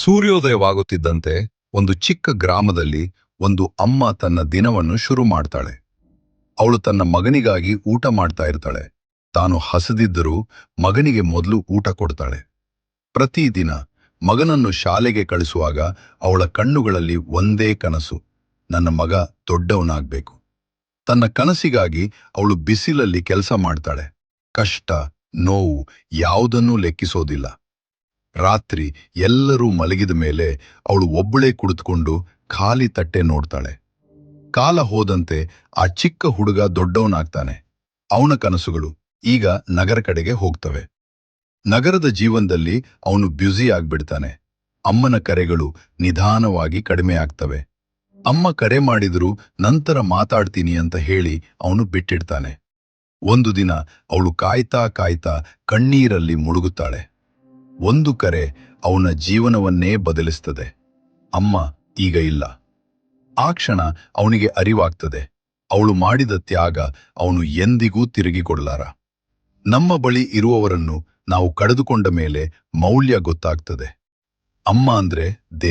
ಸೂರ್ಯೋದಯವಾಗುತ್ತಿದ್ದಂತೆ ಒಂದು ಚಿಕ್ಕ ಗ್ರಾಮದಲ್ಲಿ ಒಂದು ಅಮ್ಮ ತನ್ನ ದಿನವನ್ನು ಶುರು ಮಾಡ್ತಾಳೆ. ಅವಳು ತನ್ನ ಮಗನಿಗಾಗಿ ಊಟ ಮಾಡ್ತಾ ಇರ್ತಾಳೆ. ತಾನು ಹಸಿದಿದ್ದರೂ ಮಗನಿಗೆ ಮೊದಲು ಊಟ ಕೊಡ್ತಾಳೆ. ಪ್ರತಿದಿನ ಮಗನನ್ನು ಶಾಲೆಗೆ ಕಳಿಸುವಾಗ ಅವಳ ಕಣ್ಣುಗಳಲ್ಲಿ ಒಂದೇ ಕನಸು: ನನ್ನ ಮಗ ದೊಡ್ಡವನಾಗ್ಬೇಕು. ತನ್ನ ಕನಸಿಗಾಗಿ ಅವಳು ಬಿಸಿಲಲ್ಲಿ ಕೆಲಸ ಮಾಡ್ತಾಳೆ. ಕಷ್ಟ, ನೋವು ಯಾವುದನ್ನೂ ಲೆಕ್ಕಿಸೋದಿಲ್ಲ. ರಾತ್ರಿ ಎಲ್ಲರೂ ಮಲಗಿದ ಮೇಲೆ ಅವಳು ಒಬ್ಬಳೇ ಕುಳಿತುಕೊಂಡು ಖಾಲಿ ತಟ್ಟೆ ನೋಡ್ತಾಳೆ. ಕಾಲ ಹೋದಂತೆ ಆ ಚಿಕ್ಕ ಹುಡುಗ ದೊಡ್ಡವನಾಗ್ತಾನೆ. ಅವನ ಕನಸುಗಳು ಈಗ ನಗರ ಕಡೆಗೆ ಹೋಗ್ತವೆ. ನಗರದ ಜೀವನದಲ್ಲಿ ಅವನು ಬ್ಯುಸಿ ಆಗ್ಬಿಡ್ತಾನೆ. ಅಮ್ಮನ ಕರೆಗಳು ನಿಧಾನವಾಗಿ ಕಡಿಮೆ ಆಗ್ತವೆ. ಅಮ್ಮ ಕರೆ ಮಾಡಿದ್ರು ನಂತರ ಮಾತಾಡ್ತೀನಿ ಅಂತ ಹೇಳಿ ಅವನು ಬಿಟ್ಟಿಡ್ತಾನೆ. ಒಂದು ದಿನ ಅವಳು ಕಾಯ್ತಾ ಕಾಯ್ತಾ ಕಣ್ಣೀರಲ್ಲಿ ಮುಳುಗುತ್ತಾಳೆ. ಒಂದು ಕರೆ ಅವನ ಜೀವನವನ್ನೇ ಬದಲಿಸ್ತದೆ. ಅಮ್ಮ ಈಗ ಇಲ್ಲ. ಆ ಕ್ಷಣ ಅವನಿಗೆ ಅರಿವಾಗ್ತದೆ, ಅವಳು ಮಾಡಿದ ತ್ಯಾಗ ಅವನು ಎಂದಿಗೂ ತಿರುಗಿ ಕೊಡಲಾರ. ನಮ್ಮ ಬಳಿ ಇರುವವರನ್ನು ನಾವು ಕಳೆದುಕೊಂಡ ಮೇಲೆ ಮೌಲ್ಯ ಗೊತ್ತಾಗ್ತದೆ. ಅಮ್ಮ ಅಂದ್ರೆ ದೇವರು.